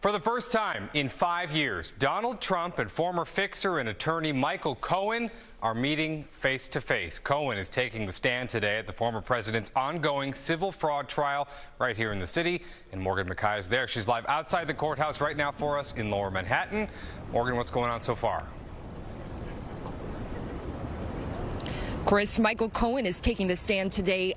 For the first time in 5 years, Donald Trump and former fixer and attorney Michael Cohen are meeting face to face. Cohen is taking the stand today at the former president's ongoing civil fraud trial right here in the city. And Morgan McKay is there. She's live outside the courthouse right now for us in Lower Manhattan. Morgan, what's going on so far? Chris, Michael Cohen is taking the stand today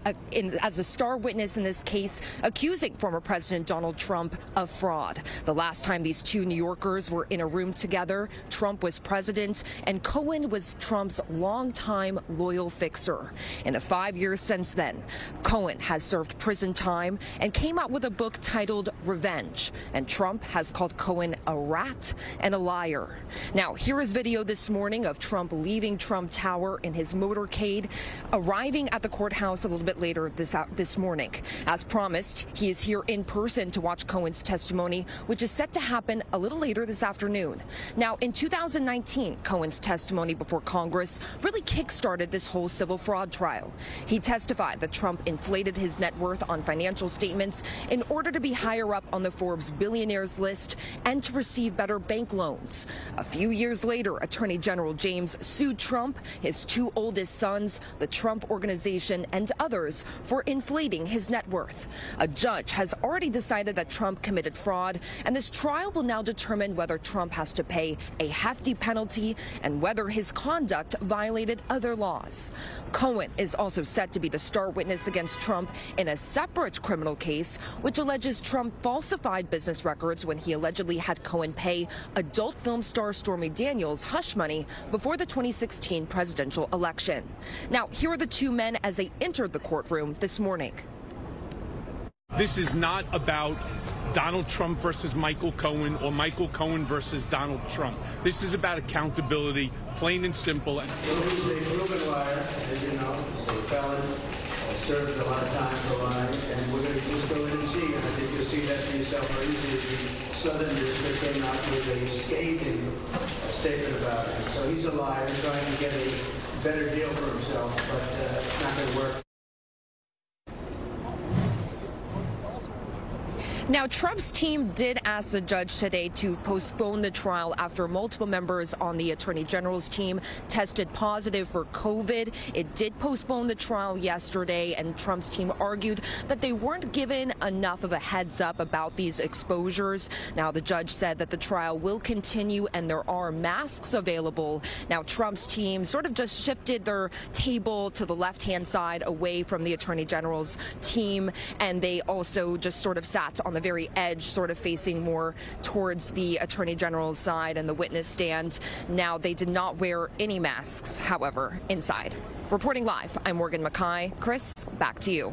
as a star witness in this case, accusing former President Donald Trump of fraud. The last time these two New Yorkers were in a room together, Trump was president and Cohen was Trump's longtime loyal fixer. In the 5 years since then, Cohen has served prison time and came out with a book titled Revenge. And Trump has called Cohen a rat and a liar. Now, here is video this morning of Trump leaving Trump Tower in his motorcade, arriving at the courthouse a little bit later this morning. As promised, he is here in person to watch Cohen's testimony, which is set to happen a little later this afternoon. Now, in 2019, Cohen's testimony before Congress really kick-started this whole civil fraud trial. He testified that Trump inflated his net worth on financial statements in order to be higher up on the Forbes billionaires list and to receive better bank loans. A few years later, Attorney General James sued Trump, his two oldest sons, the Trump Organization, and others for inflating his net worth. A judge has already decided that Trump committed fraud, and this trial will now determine whether Trump has to pay a hefty penalty and whether his conduct violated other laws. Cohen is also set to be the star witness against Trump in a separate criminal case, which alleges Trump falsified business records when he allegedly had Cohen pay adult film star Stormy Daniels hush money before the 2016 presidential election. Now, here are the two men as they entered the courtroom this morning. This is not about Donald Trump versus Michael Cohen or Michael Cohen versus Donald Trump. This is about accountability, plain and simple. He's a proven liar, as you know. He's a felon, served a lot of time for lying, and we're going to just go in and see. And I think you'll see that for yourself very easily. The Southern District came out with a scathing statement about him. So he's a liar, trying to get a better deal for himself, but it's not going to work. Now, Trump's team did ask the judge today to postpone the trial after multiple members on the Attorney General's team tested positive for COVID. It did postpone the trial yesterday, and Trump's team argued that they weren't given enough of a heads up about these exposures. Now, the judge said that the trial will continue and there are masks available. Now, Trump's team sort of just shifted their table to the left-hand side away from the Attorney General's team, and they also just sort of sat on the very edge, sort of facing more towards the Attorney General's side and the witness stand. Now, they did not wear any masks, however, inside. Reporting live, I'm Morgan McKay. Chris, back to you.